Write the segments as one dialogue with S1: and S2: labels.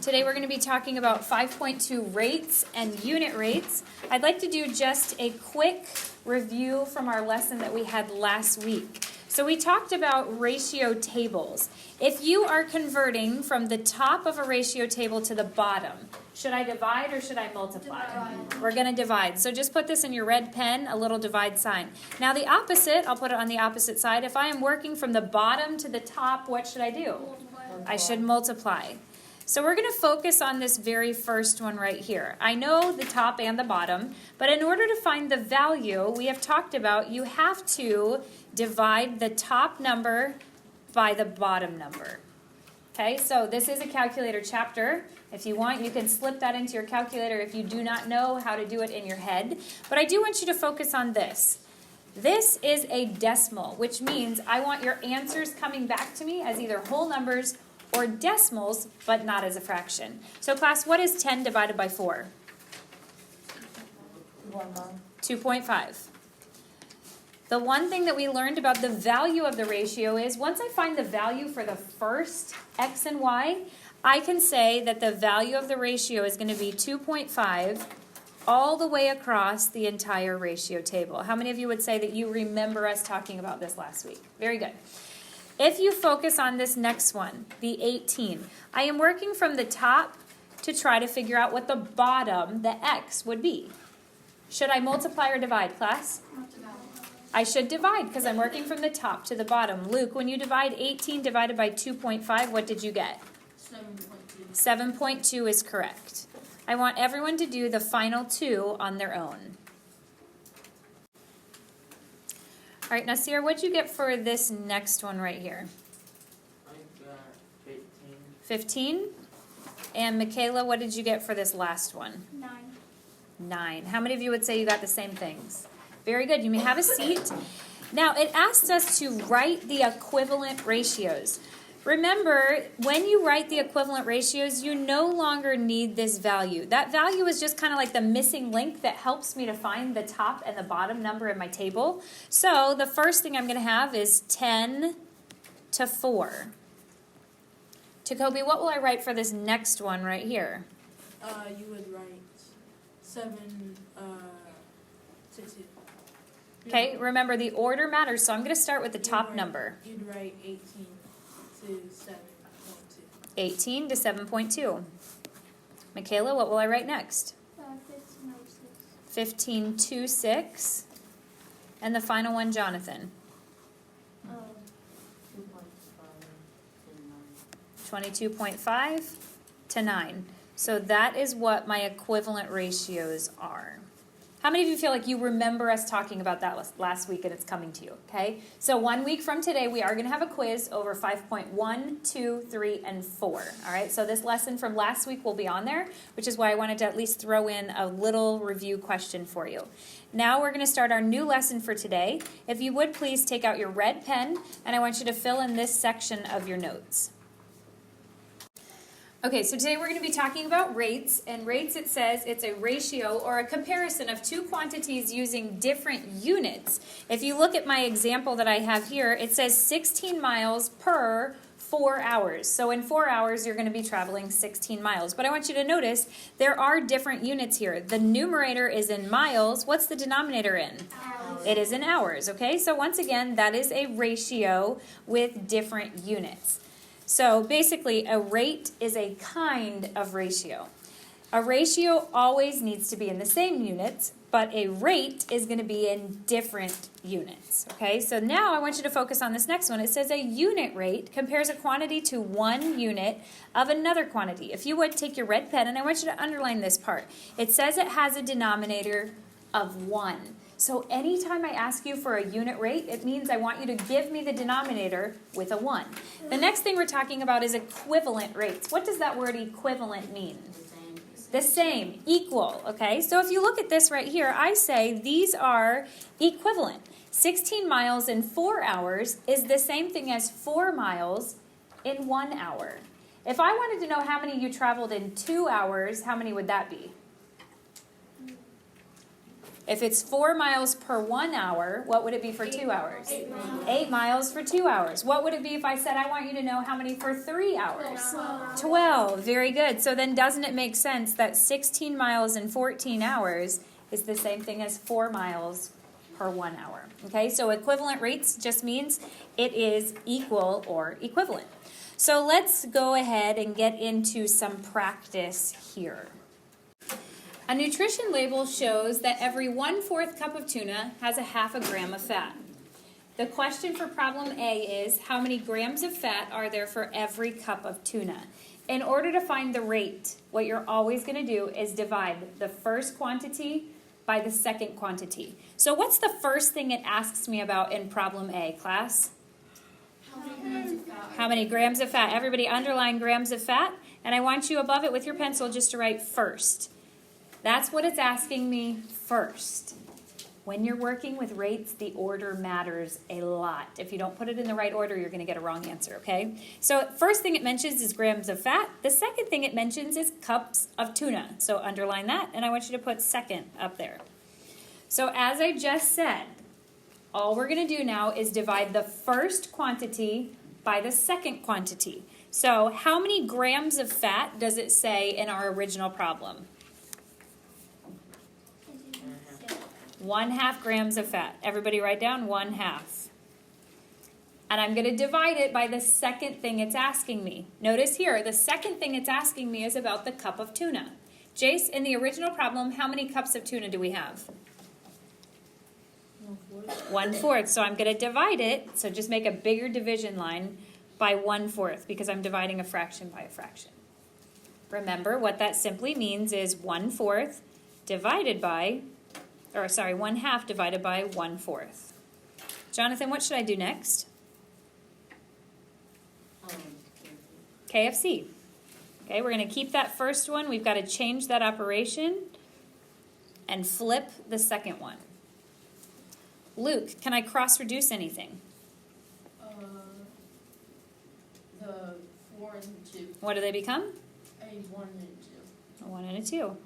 S1: Today we're going to be talking about 5.2 rates and unit rates. I'd like to do just a quick review from our lesson that we had last week. So we talked about ratio tables. If you are converting from the top of a ratio table to the bottom, should I divide or should I multiply? Divide. We're going to divide. So just put this in your red pen, a little divide sign. Now the opposite, I'll put it on the opposite side. If I am working from the bottom to the top, what should I do? I should multiply. So we're going to focus on this very first one right here. I know the top and the bottom, but in order to find the value, we have talked about you have to divide the top number by the bottom number. Okay, so this is a calculator chapter. If you want, you can slip that into your calculator if you do not know how to do it in your head. But I do want you to focus on this. This is a decimal, which means I want your answers coming back to me as either whole numbers or decimals, but not as a fraction. So class, what is 10 divided by 4? 2.5. The one thing that we learned about the value of the ratio is once I find the value for the first x and y, I can say that the value of the ratio is going to be 2.5 all the way across the entire ratio table. How many of you would say that you remember us talking about this last week? Very good. If you focus on this next one, the 18, I am working from the top to try to figure out what the bottom, the x, would be. Should I multiply or divide, class? I should divide because I'm working from the top to the bottom. Luke, when you divide 18 divided by 2.5, what did you get? 7.2. 7.2 is correct. I want everyone to do the final two on their own. All right, Nasir, what'd you get for this next one right here?
S2: I got 15.
S1: 15? And Michaela, what did you get for this last one?
S3: 9.
S1: 9. How many of you would say you got the same things? Very good. You may have a seat. Now, it asked us to write the equivalent ratios. Remember, when you write the equivalent ratios, you no longer need this value. That value is just kind of like the missing link that helps me to find the top and the bottom number in my table. So the first thing I'm going to have is 10 to 4. Jacoby, what will I write for this next one right here?
S4: You would write 7 to 2.
S1: Okay, remember the order matters, so I'm going to start with the top number.
S4: You'd write 18 to 7.2.
S1: 18 to 7.2. Michaela, what will I write next?
S3: 1506.
S1: 15 to 6. And the final one, Jonathan. 22.5 to 9. So that is what my equivalent ratios are. How many of you feel like you remember us talking about that last week and it's coming to you, okay? So 1 week from today, we are going to have a quiz over 5.1, 2, 3, and 4, all right? So this lesson from last week will be on there, which is why I wanted to at least throw in a little review question for you. Now we're going to start our new lesson for today. If you would please take out your red pen, and I want you to fill in this section of your notes. Okay, so today we're going to be talking about rates, and rates, it says it's a ratio or a comparison of two quantities using different units. If you look at my example that I have here, it says 16 miles per 4 hours. So in 4 hours, you're going to be traveling 16 miles. But I want you to notice there are different units here. The numerator is in miles. What's the denominator in?
S3: Hours.
S1: It is in hours, okay? So once again, that is a ratio with different units. So basically, a rate is a kind of ratio. A ratio always needs to be in the same units, but a rate is going to be in different units. Okay, so now I want you to focus on this next one. It says a unit rate compares a quantity to 1 unit of another quantity. If you would, take your red pen, and I want you to underline this part. It says it has a denominator of 1. So anytime I ask you for a unit rate, it means I want you to give me the denominator with a 1. The next thing we're talking about is equivalent rates. What does that word equivalent mean? The same, equal, okay? So if you look at this right here, I say these are equivalent. 16 miles in 4 hours is the same thing as 4 miles in 1 hour. If I wanted to know how many you traveled in 2 hours, how many would that be? If it's 4 miles per 1 hour, what would it be for 2 hours?
S3: 8 miles.
S1: 8 miles for 2 hours. What would it be if I said I want you to know how many for 3 hours?
S3: 12.
S1: 12. Very good. So then doesn't it make sense that 16 miles in 14 hours is the same thing as 4 miles per 1 hour? Okay, so equivalent rates just means it is equal or equivalent. So let's go ahead and get into some practice here. A nutrition label shows that every 1/4 cup of tuna has a 1/2 gram of fat. The question for problem A is, how many grams of fat are there for every cup of tuna? In order to find the rate, what you're always going to do is divide the first quantity by the second quantity. So what's the first thing it asks me about in problem A, class?
S3: How many grams of fat?
S1: How many grams of fat? Everybody underline grams of fat, and I want you above it with your pencil just to write first. That's what it's asking me first. When you're working with rates, the order matters a lot. If you don't put it in the right order, you're going to get a wrong answer, okay? So first thing it mentions is grams of fat. The second thing it mentions is cups of tuna. So underline that, and I want you to put second up there. So as I just said, all we're going to do now is divide the first quantity by the second quantity. So how many grams of fat does it say in our original problem? 1/2 grams of fat. Everybody write down 1/2. And I'm going to divide it by the second thing it's asking me. Notice here, the second thing it's asking me is about the cup of tuna. Jace, in the original problem, how many cups of tuna do we have? 1/4. So I'm going to divide it, so just make a bigger division line by 1/4 because I'm dividing a fraction by a fraction. Remember, what that simply means is 1/4 divided by 1/2 divided by 1/4. Jonathan, what should I do next? KFC. Okay, we're going to keep that first one. We've got to change that operation and flip the second one. Luke, can I cross-reduce anything?
S2: The 4 and 2.
S1: What do they become?
S2: A 1 and 2.
S1: A 1 and a 2.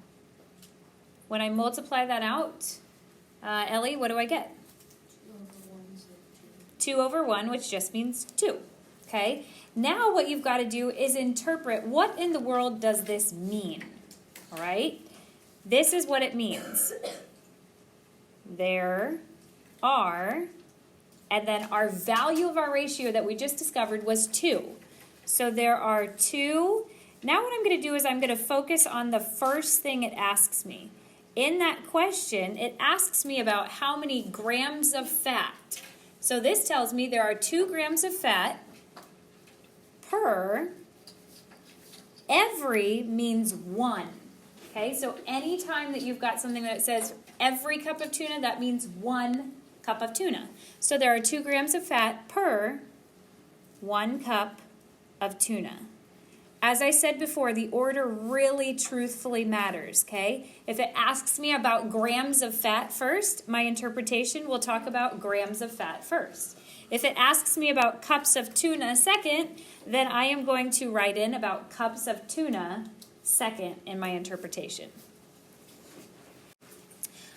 S1: When I multiply that out, Ellie, what do I get? 2 over 1, which just means 2. Okay? Now what you've got to do is interpret what in the world does this mean? All right? This is what it means. There are, and then our value of our ratio that we just discovered was 2. So there are 2. Now what I'm going to do is I'm going to focus on the first thing it asks me. In that question, it asks me about how many grams of fat. So this tells me there are 2 grams of fat per, every means 1. Okay, so anytime that you've got something that says every cup of tuna, that means 1 cup of tuna. So there are 2 grams of fat per 1 cup of tuna. As I said before, the order really truthfully matters, okay? If it asks me about grams of fat first, my interpretation will talk about grams of fat first. If it asks me about cups of tuna second, then I am going to write in about cups of tuna second in my interpretation.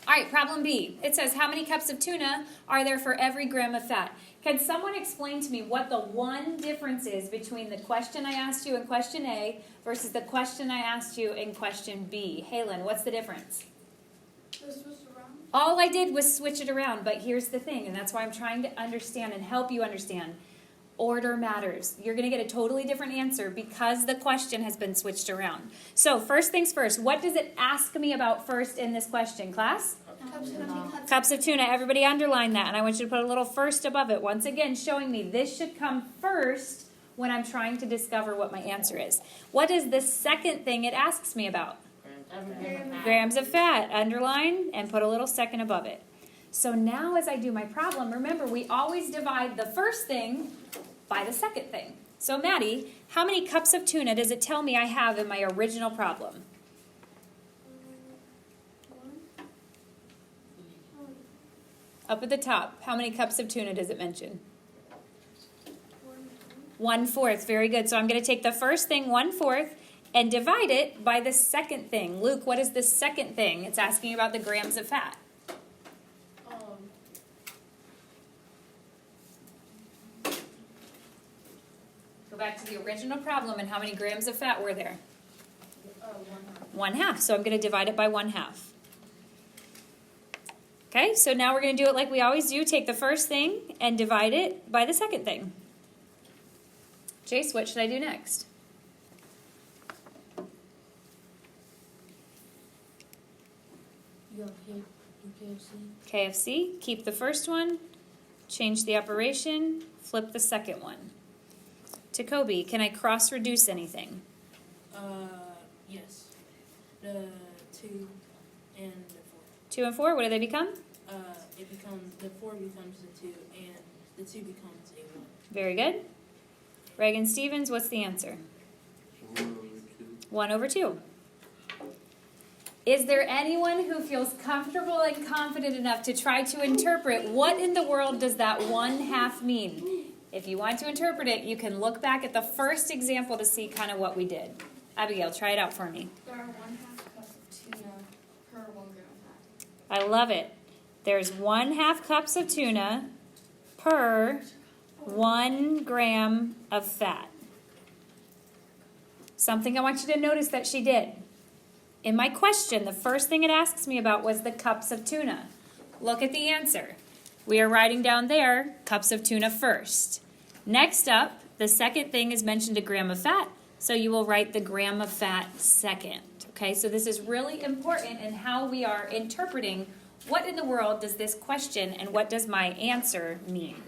S1: All right, problem B. It says, how many cups of tuna are there for every gram of fat? Can someone explain to me what the one difference is between the question I asked you in question A versus the question I asked you in question B? Halen, what's the difference?
S3: This was around.
S1: All I did was switch it around, but here's the thing, and that's why I'm trying to understand and help you understand. Order matters. You're going to get a totally different answer because the question has been switched around. So first things first, what does it ask me about first in this question, class? Cups of tuna. Everybody underline that, and I want you to put a little first above it. Once again, showing me this should come first when I'm trying to discover what my answer is. What is the second thing it asks me about? Grams of fat. Underline and put a little second above it. So now as I do my problem, remember we always divide the first thing by the second thing. So Maddie, how many cups of tuna does it tell me I have in my original problem?
S3: 1.
S1: Up at the top, how many cups of tuna does it mention?
S3: 1.
S1: 1/4. Very good. So I'm going to take the first thing, 1/4, and divide it by the second thing. Luke, what is the second thing? It's asking about the grams of fat. back to the original problem, and how many grams of fat were there?
S2: 1
S1: 1/2. So I'm going to divide it by 1/2. Okay, so now we're going to do it like we always do. Take the first thing and divide it by the second thing. Jace, what should I do next?
S2: You have KFC.
S1: KFC, keep the first one, change the operation, flip the second one. To Kobe, can I cross-reduce anything?
S4: Yes. The 2 and the 4.
S1: 2 and 4, what do they become?
S4: It becomes, the 4 becomes the 2, and the 2 becomes a 1.
S1: Very good. Reagan Stevens, what's the answer? 1 over 2. Is there anyone who feels comfortable and confident enough to try to interpret what in the world does that 1/2 mean? If you want to interpret it, you can look back at the first example to see kind of what we did. Abigail, try it out for me.
S3: There are 1/2 cup of tuna per 1 gram of fat.
S1: I love it. There's 1/2 cups of tuna per 1 gram of fat. Something I want you to notice that she did. In my question, the first thing it asks me about was the cups of tuna. Look at the answer. We are writing down there cups of tuna first. Next up, the second thing is mentioned a gram of fat, so you will write the gram of fat second. Okay, so this is really important in how we are interpreting what in the world does this question and what does my answer mean.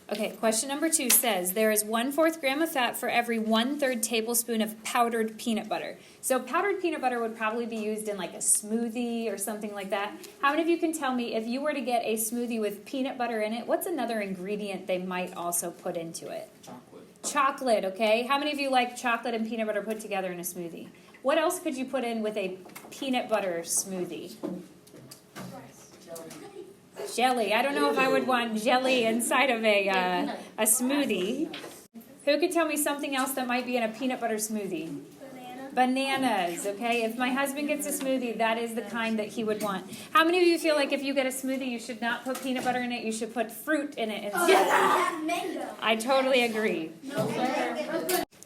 S1: Okay, question number 2 says, there is 1/4 gram of fat for every 1/3 tablespoon of powdered peanut butter. So powdered peanut butter would probably be used in like a smoothie or something like that. How many of you can tell me if you were to get a smoothie with peanut butter in it, what's another ingredient they might also put into it? Chocolate, okay? How many of you like chocolate and peanut butter put together in a smoothie? What else could you put in with a peanut butter smoothie? Jelly. I don't know if I would want jelly inside of a smoothie. Who could tell me something else that might be in a peanut butter smoothie? Bananas, okay? If my husband gets a smoothie, that is the kind that he would want. How many of you feel like if you get a smoothie, you should not put peanut butter in it, you should put fruit in it instead? I totally agree.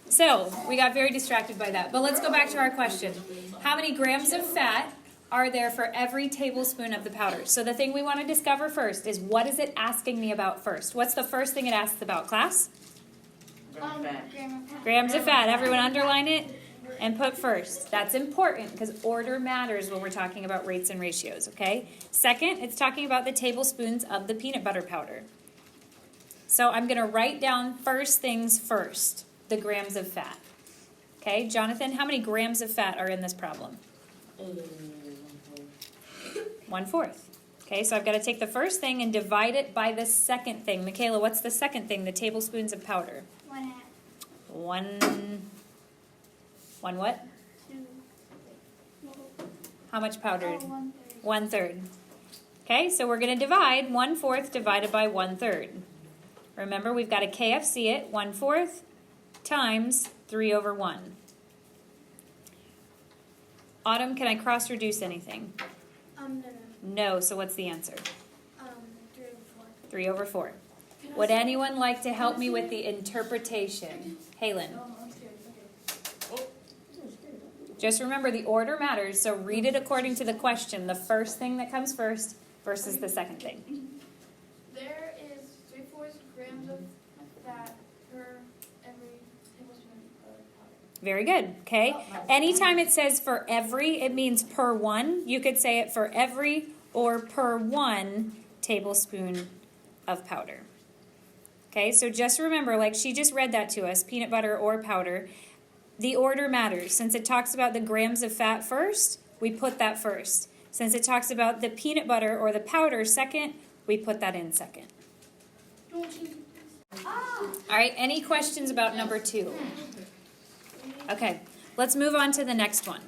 S1: So, we got very distracted by that. But let's go back to our question. How many grams of fat are there for every tablespoon of the powder? So the thing we want to discover first is what is it asking me about first? What's the first thing it asks about, class?
S3: Gram of fat.
S1: Grams of fat. Everyone underline it and put first. That's important because order matters when we're talking about rates and ratios, okay? Second, it's talking about the tablespoons of the peanut butter powder. So I'm going to write down first things first, the grams of fat. Okay, Jonathan, how many grams of fat are in this problem? 1/4. Okay, so I've got to take the first thing and divide it by the second thing. Michaela, what's the second thing? The tablespoons of powder.
S3: 1/2.
S1: One what?
S3: 2.
S1: How much powder?
S3: 1/3.
S1: 1/3. Okay, so we're going to divide 1/4 divided by 1/3. Remember, we've got to KFC it. 1/4 times 3 over 1. Autumn, can I cross-reduce anything?
S3: No.
S1: No, so what's the answer?
S3: 3 over 4.
S1: 3 over 4. Would anyone like to help me with the interpretation? Halen. Just remember the order matters, so read it according to the question. The first thing that comes first versus the second thing.
S3: There is 3/4 grams of fat per every tablespoon of powder.
S1: Very good, okay? Anytime it says for every, it means per 1. You could say it for every or per 1 tablespoon of powder. Okay, so just remember, like she just read that to us, peanut butter or powder, the order matters. Since it talks about the grams of fat first, we put that first. Since it talks about the peanut butter or the powder second, we put that in second. All right, any questions about number 2? Okay, let's move on to the next one.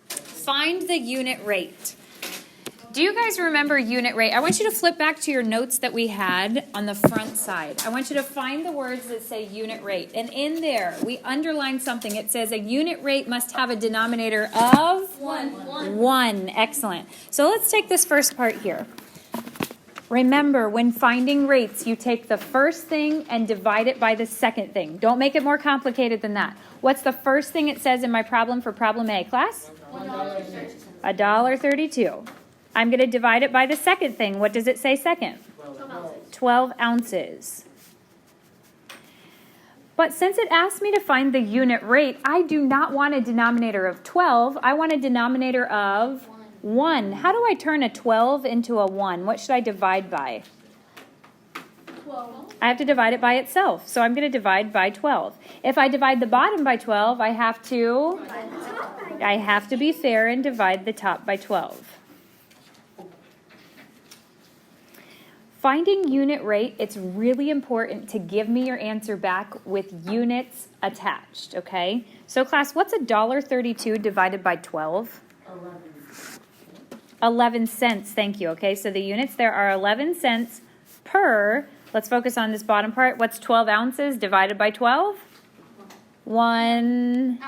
S1: Find the unit rate. Do you guys remember unit rate? I want you to flip back to your notes that we had on the front side. I want you to find the words that say unit rate. And in there, we underlined something. It says a unit rate must have a denominator of?
S3: 1.
S1: 1. Excellent. So let's take this first part here. Remember, when finding rates, you take the first thing and divide it by the second thing. Don't make it more complicated than that. What's the first thing it says in my problem for problem A, class? $1.32. I'm going to divide it by the second thing. What does it say second? 12 ounces. But since it asked me to find the unit rate, I do not want a denominator of 12. I want a denominator of 1. How do I turn a 12 into a 1? What should I divide by?
S3: 12.
S1: I have to divide it by itself. So I'm going to divide by 12. If I divide the bottom by 12, I have to be fair and divide the top by 12. Finding unit rate, it's really important to give me your answer back with units attached, okay? So class, what's $1.32 divided by 12? 11 cents, thank you, okay? So the units there are 11 cents per, let's focus on this bottom part. What's 12 ounces divided by 12? 1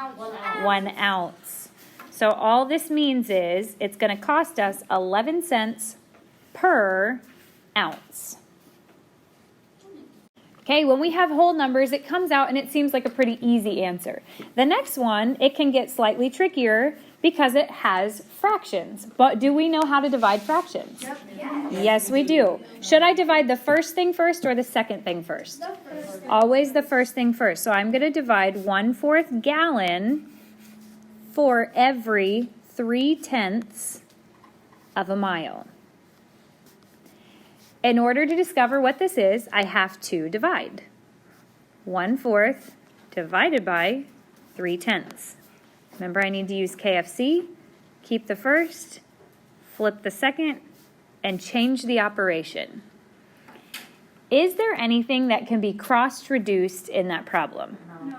S1: ounce. So all this means is it's going to cost us 11 cents per ounce. Okay, when we have whole numbers, it comes out and it seems like a pretty easy answer. The next one, it can get slightly trickier because it has fractions. But do we know how to divide fractions?
S3: Yep.
S1: Yes, we do. Should I divide the first thing first or the second thing first?
S3: The first.
S1: Always the first thing first. So I'm going to divide 1/4 gallon for every 3/10 of a mile. In order to discover what this is, I have to divide. 1/4 divided by 3/10. Remember, I need to use KFC, keep the first, flip the second, and change the operation. Is there anything that can be cross-reduced in that problem?
S3: No.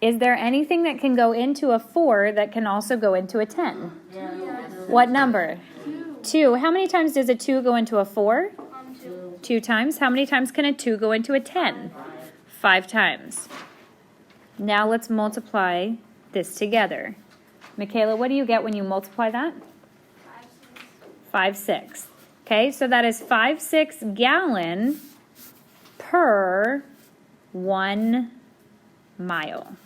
S1: Is there anything that can go into a 4 that can also go into a 10?
S3: Yes.
S1: What number?
S3: 2.
S1: 2. How many times does a 2 go into a 4?
S3: 2.
S1: 2 times. How many times can a 2 go into a 10? 5 times. Now let's multiply this together. Michaela, what do you get when you multiply that? 5/6. Okay, so that is 5/6 gallon per 1 mile.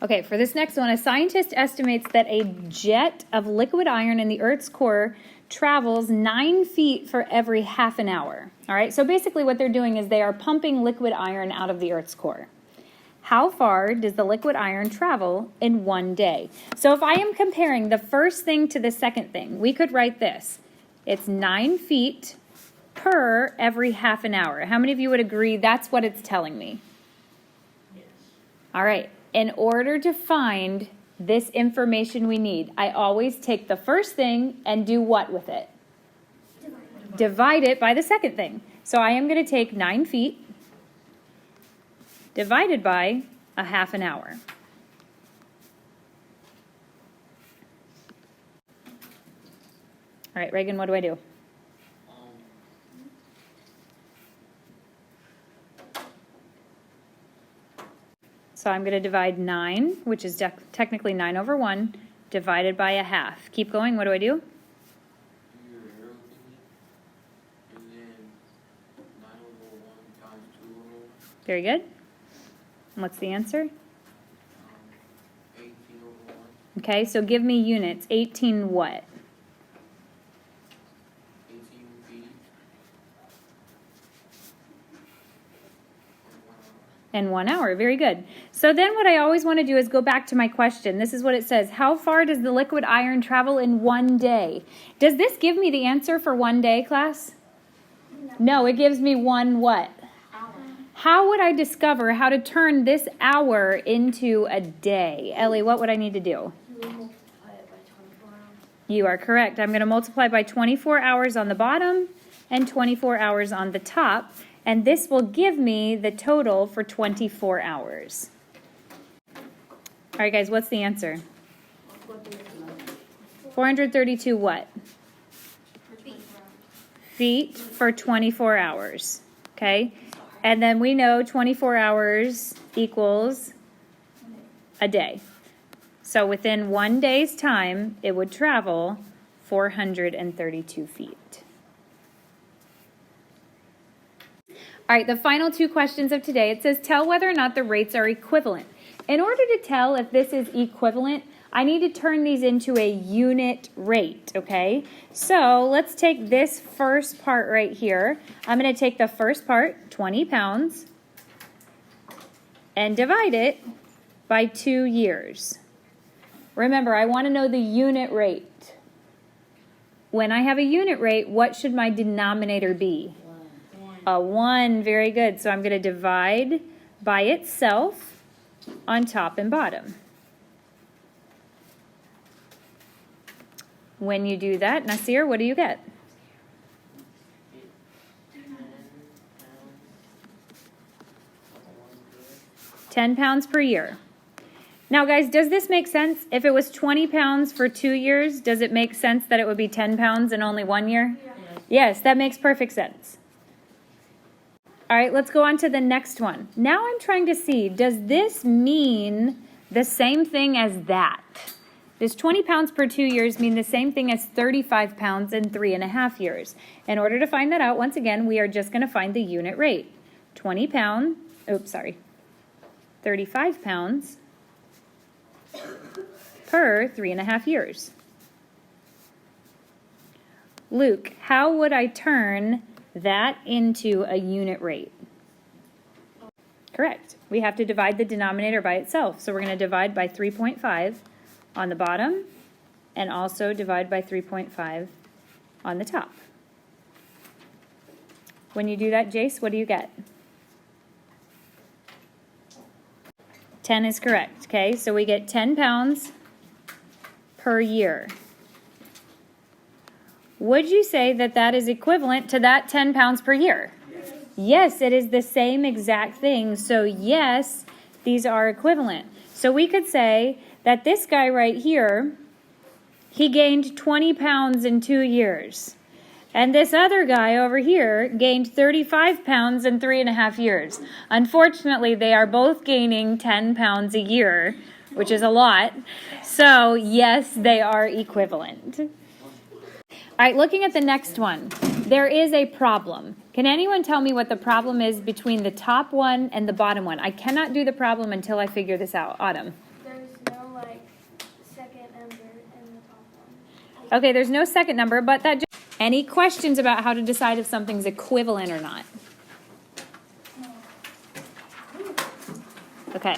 S1: Okay, for this next one, a scientist estimates that a jet of liquid iron in the Earth's core travels 9 feet for every half an hour. All right, so basically what they're doing is they are pumping liquid iron out of the Earth's core. How far does the liquid iron travel in 1 day? So if I am comparing the first thing to the second thing, we could write this. It's 9 feet per every half an hour. How many of you would agree that's what it's telling me?
S4: Yes.
S1: All right. In order to find this information we need, I always take the first thing and do what with it? Divide it by the second thing. So I am going to take 9 feet divided by a half an hour. All right, Reagan, what do I do? So I'm going to divide 9, which is technically 9/1, divided by a half. Keep going. What do I do?
S5: Your arrow thingy, and then 9/1 times 2/1.
S1: Very good. And what's the answer?
S5: 18/1.
S1: Okay, so give me units. 18 what?
S5: 18 feet.
S1: In 1 hour. Very good. So then what I always want to do is go back to my question. This is what it says. How far does the liquid iron travel in 1 day? Does this give me the answer for 1 day, class? No, it gives me one what? How would I discover how to turn this hour into a day? Ellie, what would I need to do? You are correct. I'm going to multiply by 24 hours on the bottom and 24 hours on the top. And this will give me the total for 24 hours. All right, guys, what's the answer? 432 what? Feet for 24 hours. Okay? And then we know 24 hours equals a day. So within 1 day's time, it would travel 432 feet. All right, the final two questions of today. It says, tell whether or not the rates are equivalent. In order to tell if this is equivalent, I need to turn these into a unit rate, okay? So let's take this first part right here. I'm going to take the first part, 20 pounds, and divide it by 2 years. Remember, I want to know the unit rate. When I have a unit rate, what should my denominator be? A 1, very good. So I'm going to divide by itself on top and bottom. When you do that, Nasir, what do you get? 10 pounds per year. Now, guys, does this make sense? If it was 20 pounds for 2 years, does it make sense that it would be 10 pounds in only 1 year?
S3: Yeah.
S1: Yes, that makes perfect sense. All right, let's go on to the next one. Now I'm trying to see, does this mean the same thing as that? Does 20 pounds per 2 years mean the same thing as 35 pounds in 3.5 years? In order to find that out, once again, we are just going to find the unit rate. 35 pounds per 3.5 years. Luke, how would I turn that into a unit rate? Correct. We have to divide the denominator by itself. So we're going to divide by 3.5 on the bottom and also divide by 3.5 on the top. When you do that, Jace, what do you get? 10 is correct, okay? So we get 10 pounds per year. Would you say that that is equivalent to that 10 pounds per year? Yes, it is the same exact thing. So yes, these are equivalent. So we could say that this guy right here, he gained 20 pounds in 2 years. And this other guy over here gained 35 pounds in 3.5 years. Unfortunately, they are both gaining 10 pounds a year, which is a lot. So yes, they are equivalent. All right, looking at the next one, there is a problem. Can anyone tell me what the problem is between the top one and the bottom one? I cannot do the problem until I figure this out. Autumn.
S3: There's no second number in the top one.
S1: Okay, there's no second number, but that just... Any questions about how to decide if something's equivalent or not? Okay.